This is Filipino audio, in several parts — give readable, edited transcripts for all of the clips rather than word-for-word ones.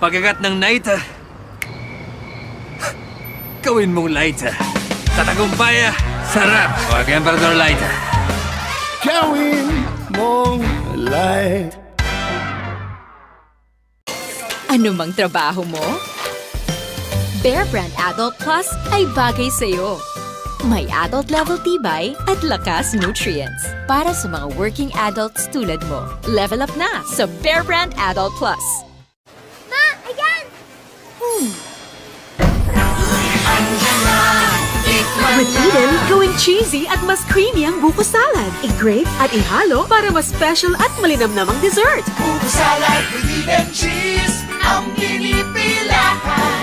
Pagkagat ng night, gawin mong light. Sa tagumpay, sarap. Huwag Emperador Light. Gawin mong light. Ano mang trabaho mo? Bear Brand Adult Plus ay bagay sa'yo. May adult level tibay at lakas nutrients para sa mga working adults tulad mo. Level up na sa Bear Brand Adult Plus. Ma, ayan! With Eden, gawing cheesy at mas creamy ang buko salad. I-grate at ihalo para mas special at malinamnamang dessert. Buko salad with Eden cheese, ang pinipilahan.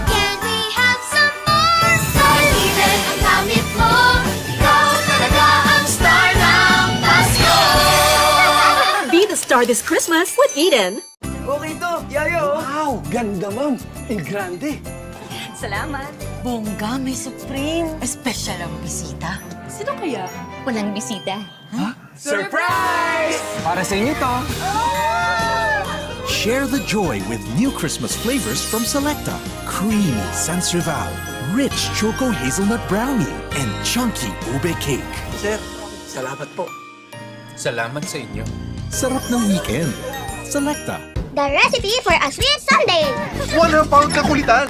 Can we have some more? Dahil Eden ang gamit mo, ikaw talaga ang star ng Pasko! Be the star this Christmas with Eden. Okay to, yayo. Wow, ganda ma'am. Ang grande. Salamat. Bongga, may Supreme. Espesyal ang bisita. Sino kaya? Walang bisita. Surprise! Para sa inyo to. Share the joy with new Christmas flavors from Selecta. Creamy Sansrival, rich choco hazelnut brownie, and chunky ube cake. Sir, salamat po. Salamat sa inyo. Sarap ng weekend. Selecta. The recipe for a sweet Sunday! 1 pound kakulitan.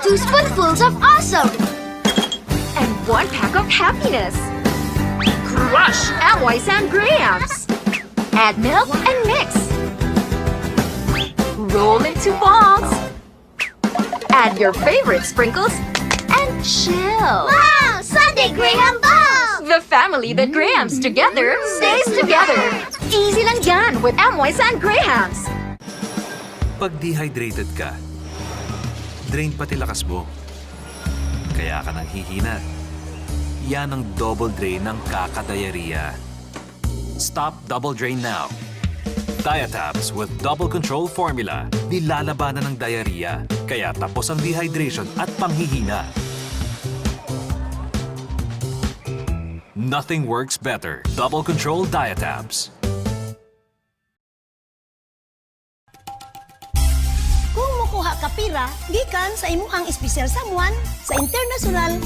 2 spoonfuls of awesome! And 1 pack of happiness. Crush Alloy San Grahams. Add milk and mix. Roll into balls. Add your favorite sprinkles and chill. Wow! Sunday Graham Balls! The family that Grahams together stays together. Easy lang yan with Amoy San Grahams. Pag dehydrated ka, drain pati lakas mo. Kaya ka nang hihina. Yan ang double drain ng kakadayariya. Stop double drain now. Diatabs with double control formula. Nilalabanan ng diarrhea. Kaya tapos ang dehydration at panghihina. Nothing works better. Double control Diatabs. Kung mukuha ka pira, gikan sa imuhang espesyal someone sa international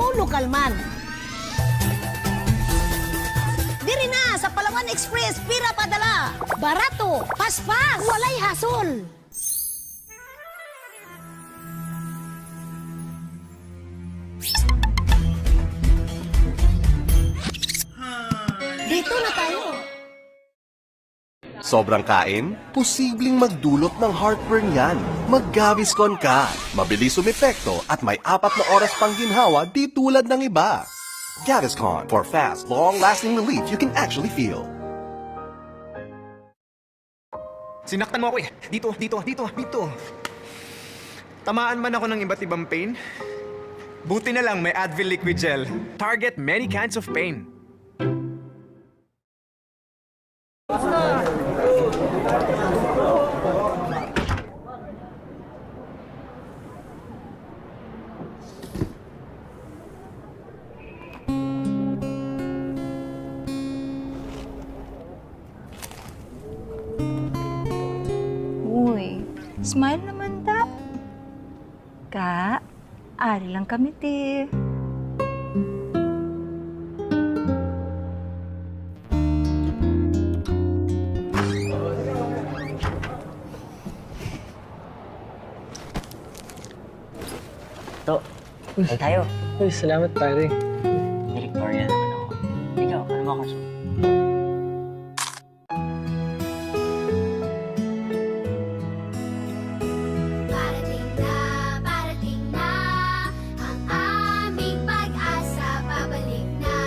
o lokal man. Diri na sa Palawan Express, pira padala. Barato, paspas, walay hasol. Dito na tayo. Sobrang kain? Posibleng magdulot ng heartburn yan. Mag-Gaviscon ka. Mabilis umepekto at may 4 na oras pang ginhawa di tulad ng iba. Gaviscon for fast, long-lasting relief you can actually feel. Sinaktan mo ako eh. Dito. Tamaan man ako ng iba't ibang pain. Buti na lang may Advil Liquid Gel. Target many kinds of pain. Uy, smile naman ta. Ka, ari lang kami ti. To, ay tayo. Uy, salamat pare. Victoria naman ako. Ikaw, ano mo ako? Parating na, ang aming pag-asa. Pabalik na,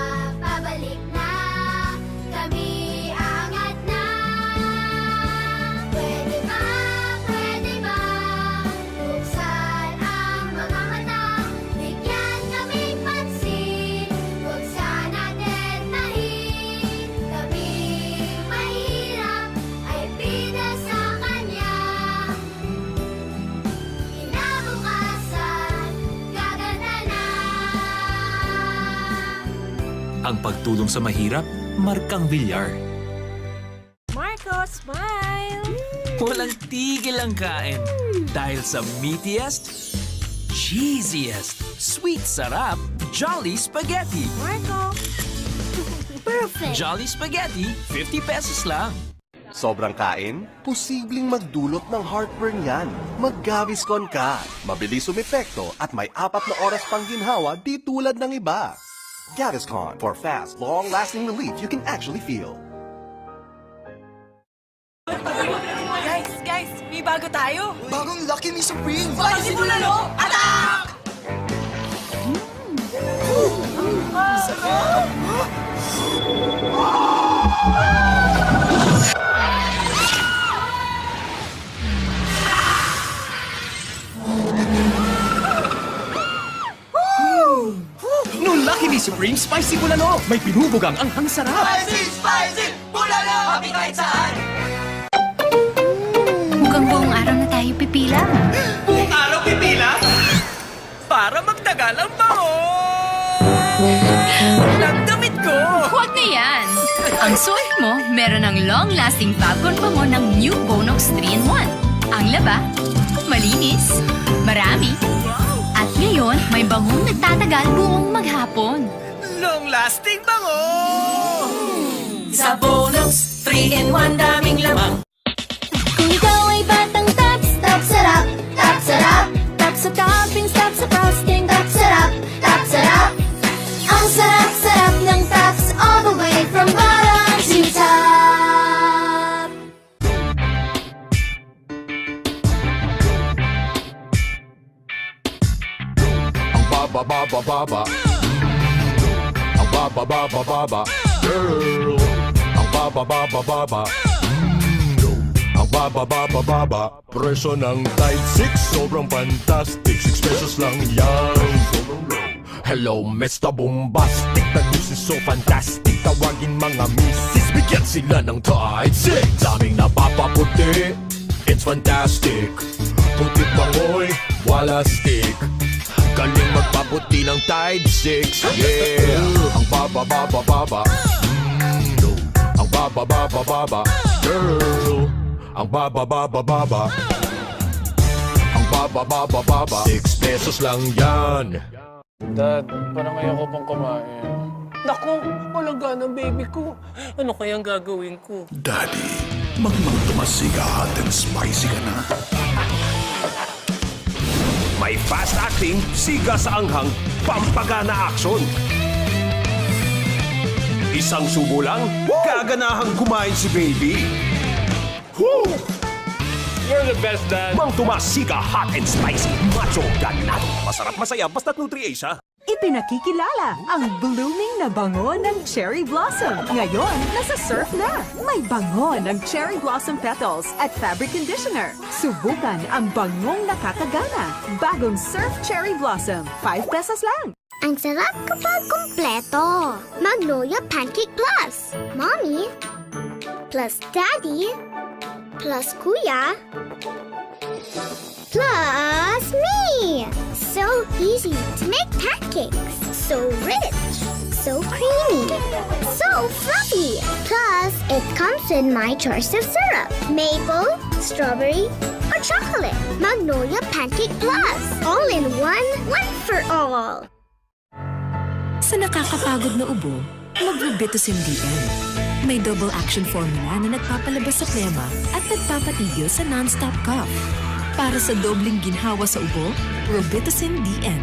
kami aangat na. Pwede ba, buksan ang mga mata. Bigyan kaming pansin, huwag sana detahin. Kaming mahirap ay bida sa kanya. Kinabukasan, gaganda na. Ang pagtulong sa mahirap, Markang Villar. Marco, Smile! Walang tigil ang kain. Dahil sa meatiest, cheesiest, sweet sarap, Jolly Spaghetti. Marco! Perfect. Jolly Spaghetti, 50 pesos lang. Sobrang kain? Posibleng magdulot ng heartburn yan. Mag-Gaviscon ka. Mabilis umepekto at may 4 na oras pang ginhawa di tulad ng iba. Gaviscon for fast, long-lasting relief you can actually feel. Guys, may bago tayo! Bagong Lucky Me Supreme! Spicy Bulalo! Atak! Nung Lucky Me Supreme Spicy Bulalo, may pinubugang ang sarap! Mukhang buong araw na tayo pipila. Araw pipila? Para magtagal ang bango! Ang damit ko! Huwag na yan! Ang suot mo, meron ng long-lasting Fabcon bango ng New Bonox 3-in-1. Ang laba, malinis, marami, at ngayon may bangong nagtatagal buong maghapon. Long-lasting bango! Sa Bonox 3-in-1, daming lamang. Kung ikaw ay batang top sarap, top sarap. Top sa toppings, top sa frosting, top sarap, top sarap. Ang sarap-sarap ng tops all the way from bottom to top. Ang baba-baba-baba. Ang baba-baba-baba. Girl. Ang baba-baba-baba. Ang baba-baba-baba. Presyo ng Tide 6, sobrang fantastic. 6 pesos lang yan. Hello, Mr. Bombastic. The news is so fantastic. Tawagin mga misis, bigyan sila ng Tide 6. Daming napapaputi, it's fantastic. Putit bangoy, wala stick. Galing magpaputi ng Tide 6, yeah. Ang baba-baba-baba. Ang baba-baba-baba. Girl. Ang baba-baba-baba. Ang baba-baba-baba. 6 pesos lang yan. Dad, parang ayoko pang kumain. Naku, walang ganang baby ko. Ano kayang gagawin ko? Daddy, magmangtumasiga hot and spicy ka na. May fast-acting, siga sa anghang, pampagana aksyon. Isang subo lang, gaganahang kumain si baby. Woo! You're the best, Dad. Mang Tomas, siga, hot and spicy, macho, ganado. Masarap masaya, basta't Nutri-Ace, ha? Ipinakikilala ang blooming na bango ng Cherry Blossom. Ngayon, nasa Surf na. May bango ng Cherry Blossom Petals at Fabric Conditioner. Subukan ang bangong nakakagana. Bagong Surf Cherry Blossom. 5 pesos lang. Ang sarap kapag kumpleto. Magnolia Pancake Plus. Mommy plus Daddy plus Kuya plus me. So easy to make pancakes. So rich. So creamy. So fluffy. Plus, it comes in my choice of syrup. Maple, strawberry, or chocolate. Magnolia Pancake Plus. All in one for all. Sa nakakapagod na ubo, mag-Robitussin DM. May double action formula na nagpapalabas sa plema at nagpapatigil sa non-stop cough. Para sa dobling ginhawa sa ubo, Robitussin DM.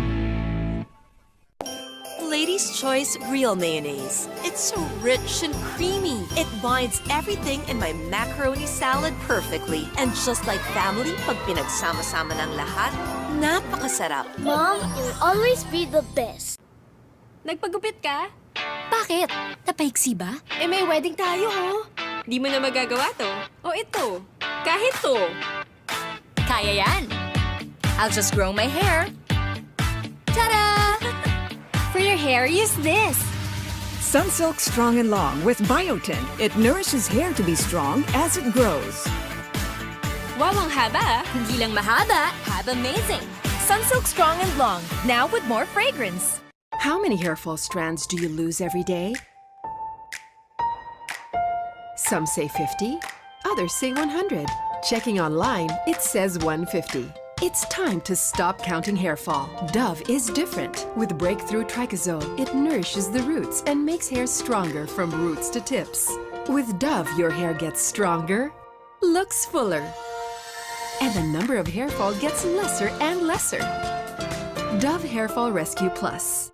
Lady's Choice Real Mayonnaise. It's so rich and creamy. It binds everything in my macaroni salad perfectly. And just like family, pag pinagsama-sama ng lahat, napakasarap. Mom, you'll always be the best. Nagpagupit ka? Bakit? Napaiksi ba? May wedding tayo, oh. Di mo na magagawa to. O ito, kahit to. Kaya yan! I'll just grow my hair. Ta-da! For your hair, use this. Sunsilk Strong and Long with Biotin. It nourishes hair to be strong as it grows. Wow, ang haba! Hindi lang mahaba, have amazing. Sunsilk Strong and Long, now with more fragrance. How many hair fall strands do you lose every day? Some say 50, Others say 100. Checking online, it says 150. It's time to stop counting hair fall. Dove is different. With Breakthrough Trichazole, it nourishes the roots and makes hair stronger from roots to tips. With Dove, your hair gets stronger, looks fuller, and the number of hair fall gets lesser and lesser. Dove Hair Fall Rescue Plus.